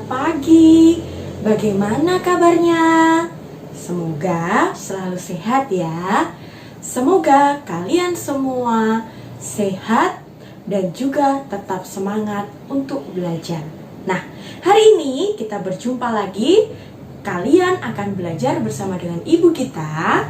pagi. Bagaimana kabarnya? Semoga selalu sehat ya. Semoga kalian semua sehat dan juga tetap semangat untuk belajar. Nah, hari ini kita berjumpa lagi. Kalian akan belajar bersama dengan ibu kita.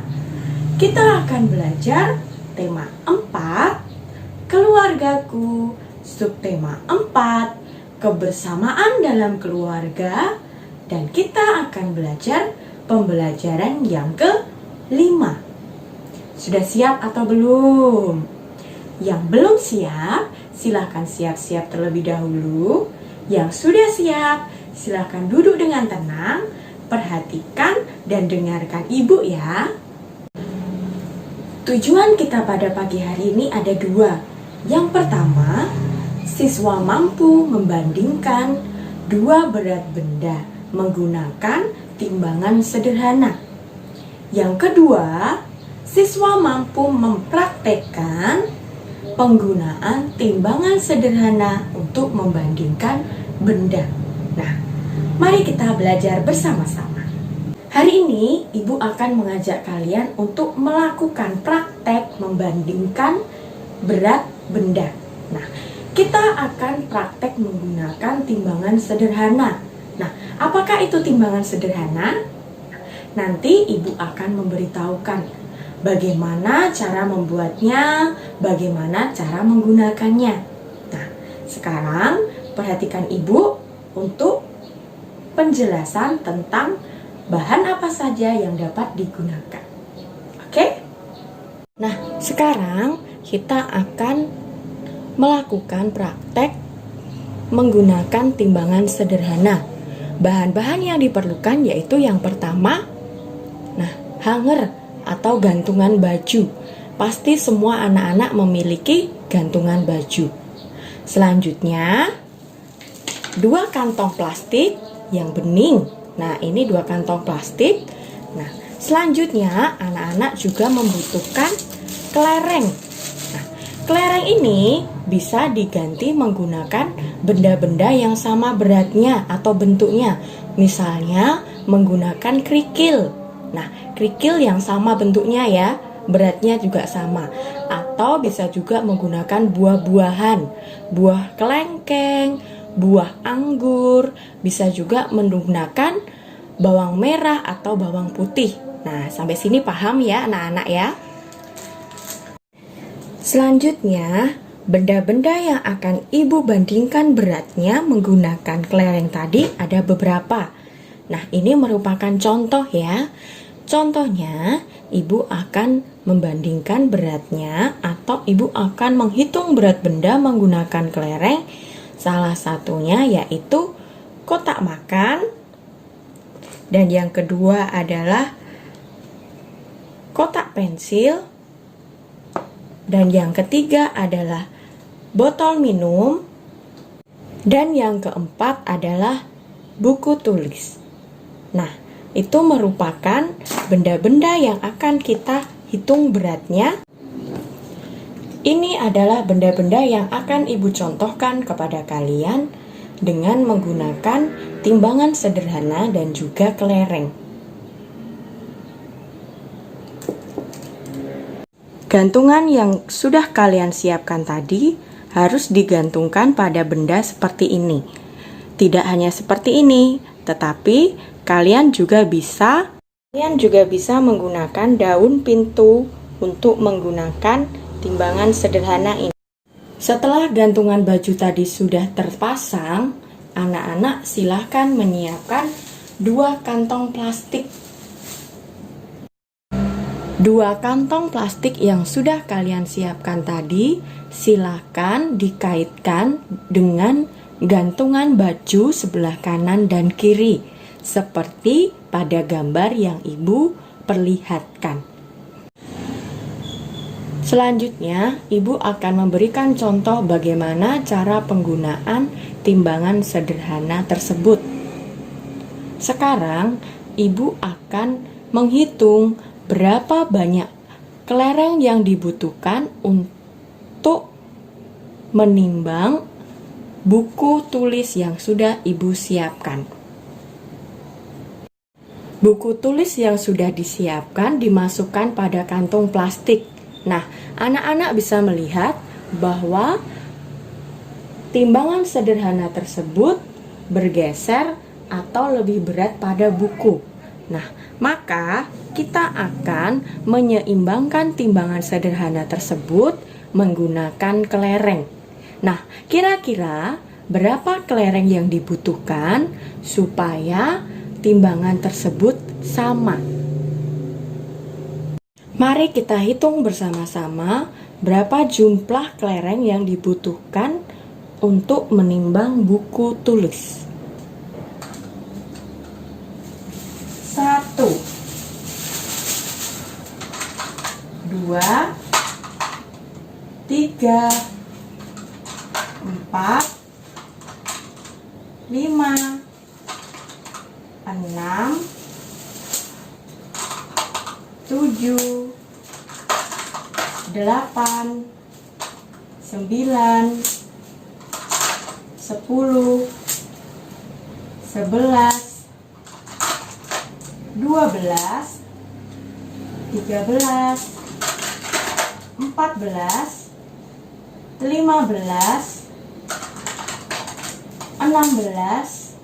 Kita akan belajar tema 4, keluargaku. Subtema 4, kebersamaan dalam keluarga. Dan kita akan belajar pembelajaran yang ke-5. Sudah siap atau belum? Yang belum siap, silahkan siap-siap terlebih dahulu. Yang sudah siap, silahkan duduk dengan tenang, perhatikan dan dengarkan ibu ya. Tujuan kita pada pagi hari ini ada 2. Yang pertama, siswa mampu membandingkan 2 berat benda menggunakan timbangan sederhana. Yang kedua, siswa mampu mempraktekkan penggunaan timbangan sederhana untuk membandingkan benda. Nah, mari kita belajar bersama-sama. Hari ini, Ibu akan mengajak kalian untuk melakukan praktek membandingkan berat benda. Nah, kita akan praktek menggunakan timbangan sederhana. Nah, apakah itu timbangan sederhana? Nanti Ibu akan memberitahukan bagaimana cara membuatnya, bagaimana cara menggunakannya. Nah, sekarang perhatikan Ibu untuk penjelasan tentang bahan apa saja yang dapat digunakan. Oke? Nah, sekarang kita akan melakukan praktek menggunakan timbangan sederhana. Bahan-bahan yang diperlukan yaitu yang pertama, hanger atau gantungan baju. Pasti semua anak-anak memiliki gantungan baju. Selanjutnya, 2 kantong plastik yang bening. Nah, ini 2 kantong plastik. Nah, selanjutnya anak-anak juga membutuhkan kelereng. Nah, kelereng ini bisa diganti menggunakan benda-benda yang sama beratnya atau bentuknya. Misalnya menggunakan kerikil. Nah, kerikil yang sama bentuknya ya, beratnya juga sama. Atau bisa juga menggunakan buah-buahan, buah kelengkeng, buah anggur, bisa juga menggunakan bawang merah atau bawang putih. Nah, sampai sini paham ya anak-anak ya? Selanjutnya, benda-benda yang akan Ibu bandingkan beratnya menggunakan kelereng tadi ada beberapa. Nah, ini merupakan contoh ya. Contohnya, Ibu akan membandingkan beratnya atau Ibu akan menghitung berat benda menggunakan kelereng. Salah satunya yaitu kotak makan. Dan yang kedua adalah kotak pensil. Dan yang ketiga adalah botol minum. Dan yang keempat adalah buku tulis. Nah, itu merupakan benda-benda yang akan kita hitung beratnya. Ini adalah benda-benda yang akan Ibu contohkan kepada kalian dengan menggunakan timbangan sederhana dan juga kelereng. Gantungan yang sudah kalian siapkan tadi harus digantungkan pada benda seperti ini. Tidak hanya seperti ini, tetapi kalian juga bisa menggunakan daun pintu untuk menggunakan timbangan sederhana ini. Setelah gantungan baju tadi sudah terpasang, anak-anak silahkan menyiapkan 2 kantong plastik. 2 kantong plastik yang sudah kalian siapkan tadi, silahkan dikaitkan dengan gantungan baju sebelah kanan dan kiri, seperti pada gambar yang Ibu perlihatkan. Selanjutnya, Ibu akan memberikan contoh bagaimana cara penggunaan timbangan sederhana tersebut. Sekarang, Ibu akan menghitung berapa banyak kelereng yang dibutuhkan untuk menimbang buku tulis yang sudah Ibu siapkan. Buku tulis yang sudah disiapkan dimasukkan pada kantong plastik. Nah, anak-anak bisa melihat bahwa timbangan sederhana tersebut bergeser atau lebih berat pada buku. Nah, maka kita akan menyeimbangkan timbangan sederhana tersebut menggunakan kelereng. Nah, kira-kira berapa kelereng yang dibutuhkan supaya timbangan tersebut sama? Mari kita hitung bersama-sama berapa jumlah kelereng yang dibutuhkan untuk menimbang buku tulis. 1 2 3 4 5 6 7 8 9 10 11 12 13 14 15 16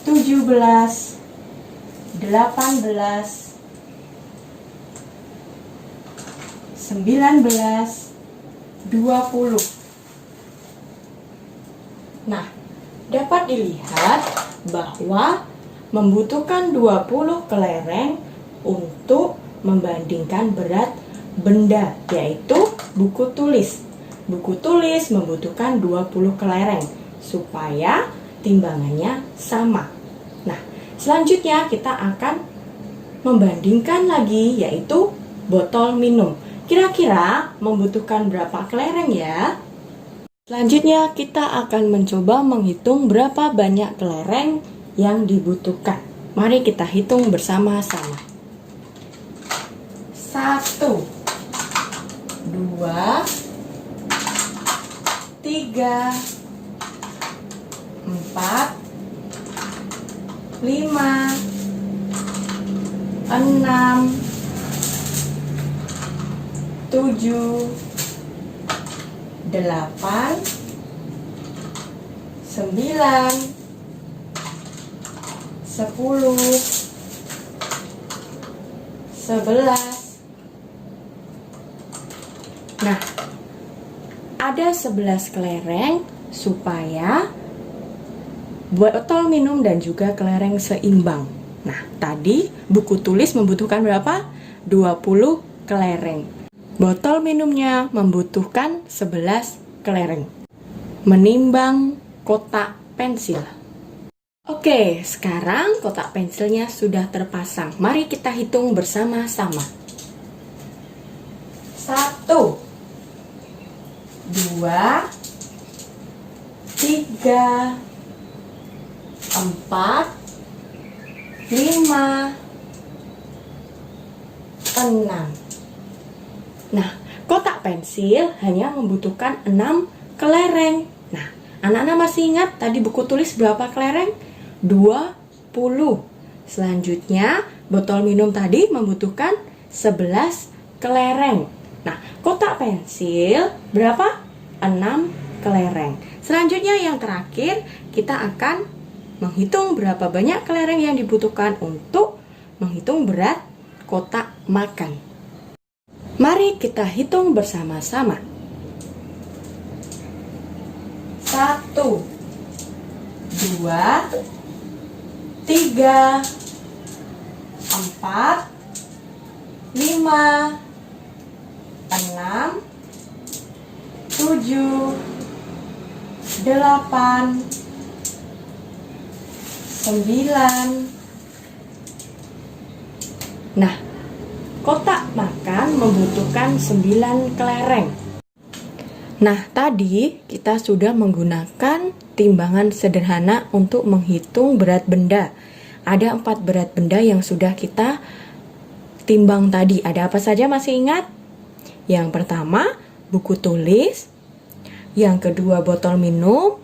17 18 19 20. Nah, dapat dilihat bahwa membutuhkan 20 kelereng untuk membandingkan berat benda, yaitu buku tulis. Buku tulis membutuhkan 20 kelereng supaya timbangannya sama. Nah, selanjutnya kita akan membandingkan lagi, yaitu botol minum. Kira-kira membutuhkan berapa kelereng ya? Selanjutnya kita akan mencoba menghitung berapa banyak kelereng yang dibutuhkan. Mari kita hitung bersama-sama. 1 2 3 4 5 6 7 8 9 10 11. Nah, ada 11 kelereng supaya botol minum dan juga kelereng seimbang. Nah, tadi buku tulis membutuhkan berapa? 20 kelereng. Botol minumnya membutuhkan 11 kelereng. Menimbang kotak pensil. Oke, sekarang kotak pensilnya sudah terpasang. Mari kita hitung bersama-sama. 1 2 3 4 5 6. Nah, kotak pensil hanya membutuhkan 6 kelereng. Nah, anak-anak masih ingat tadi buku tulis berapa kelereng? 20. Selanjutnya, botol minum tadi membutuhkan 11 kelereng. Nah, kotak pensil berapa? 6 kelereng. Selanjutnya yang terakhir, kita akan menghitung berapa banyak kelereng yang dibutuhkan untuk menghitung berat kotak makan. Mari kita hitung bersama-sama. 1 2 3 4 5 6 7 8 9. Nah, kotak makan membutuhkan 9 kelereng. Nah, tadi kita sudah menggunakan timbangan sederhana untuk menghitung berat benda. Ada 4 berat benda yang sudah kita timbang tadi. Ada apa saja, masih ingat? Yang pertama, buku tulis. yang kedua botol minum,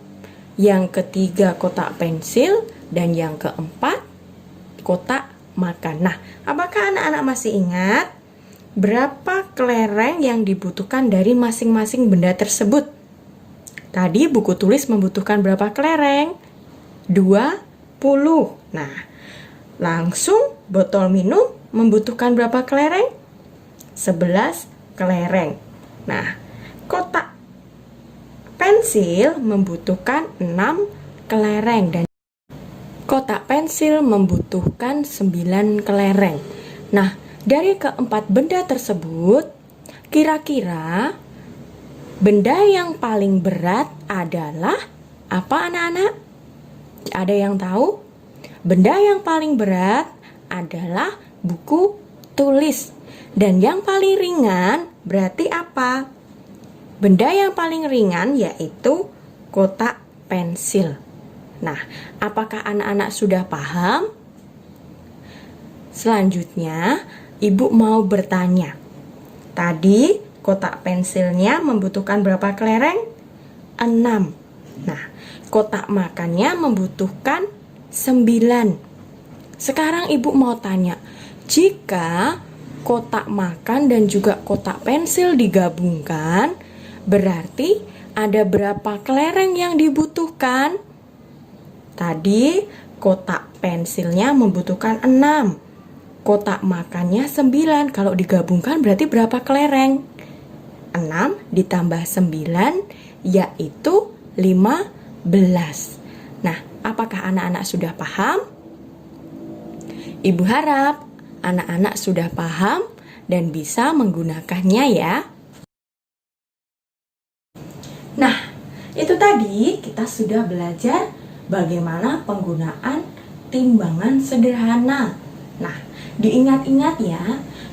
yang ketiga kotak pensil, dan yang keempat kotak makan. Nah, apakah anak-anak masih ingat berapa kelereng yang dibutuhkan dari masing-masing benda tersebut? Tadi buku tulis membutuhkan berapa kelereng? 20. Nah, langsung botol minum membutuhkan berapa kelereng? 11 kelereng. Nah, kotak pensil membutuhkan 6 kelereng dan kotak pensil membutuhkan 9 kelereng. Nah, dari keempat benda tersebut, kira-kira benda yang paling berat adalah apa anak-anak? Ada yang tahu? Benda yang paling berat adalah buku tulis. Dan yang paling ringan berarti apa? Benda yang paling ringan yaitu kotak pensil. Nah, apakah anak-anak sudah paham? Selanjutnya, Ibu mau bertanya. Tadi kotak pensilnya membutuhkan berapa kelereng? 6. Nah, kotak makannya membutuhkan 9. Sekarang Ibu mau tanya, jika kotak makan dan juga kotak pensil digabungkan, berarti ada berapa kelereng yang dibutuhkan? Tadi kotak pensilnya membutuhkan 6. Kotak makannya 9. Kalau digabungkan berarti berapa kelereng? 6 ditambah 9 yaitu 15. Nah, apakah anak-anak sudah paham? Ibu harap anak-anak sudah paham dan bisa menggunakannya ya. Nah, itu tadi kita sudah belajar bagaimana penggunaan timbangan sederhana. Nah, diingat-ingat ya,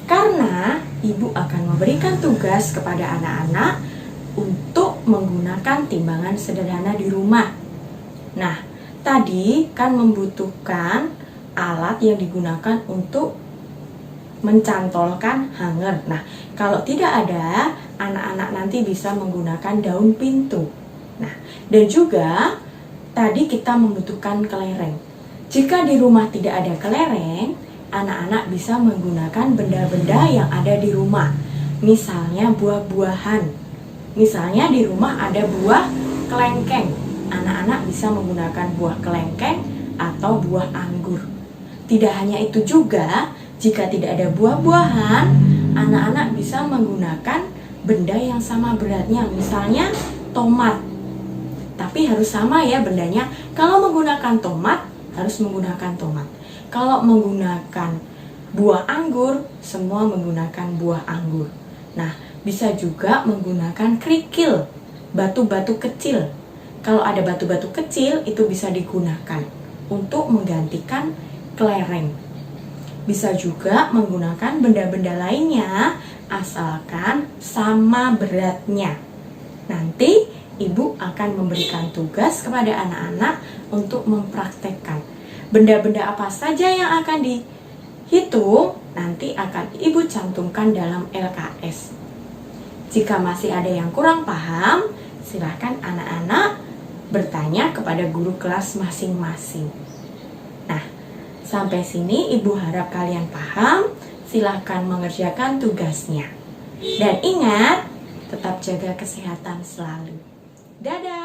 karena Ibu akan memberikan tugas kepada anak-anak untuk menggunakan timbangan sederhana di rumah. Nah, tadi kan membutuhkan alat yang digunakan untuk mencantolkan hanger. Nah, kalau tidak ada, anak-anak nanti bisa menggunakan daun pintu. Nah, dan juga tadi kita membutuhkan kelereng. Jika di rumah tidak ada kelereng, anak-anak bisa menggunakan benda-benda yang ada di rumah. Misalnya buah-buahan. Misalnya di rumah ada buah kelengkeng. Anak-anak bisa menggunakan buah kelengkeng atau buah anggur. Tidak hanya itu juga, jika tidak ada buah-buahan, anak-anak bisa menggunakan benda yang sama beratnya, misalnya tomat. Tapi harus sama ya bendanya. Kalau menggunakan tomat, harus menggunakan tomat. Kalau menggunakan buah anggur, semua menggunakan buah anggur. Nah, bisa juga menggunakan kerikil, batu-batu kecil. Kalau ada batu-batu kecil, itu bisa digunakan untuk menggantikan kelereng. Bisa juga menggunakan benda-benda lainnya asalkan sama beratnya. Nanti Ibu akan memberikan tugas kepada anak-anak untuk mempraktekkan. Benda-benda apa saja yang akan dihitung nanti akan Ibu cantumkan dalam LKS. Jika masih ada yang kurang paham, silakan anak-anak bertanya kepada guru kelas masing-masing. Sampai sini Ibu harap kalian paham. Silahkan mengerjakan tugasnya. Dan ingat, tetap jaga kesehatan selalu. Dadah!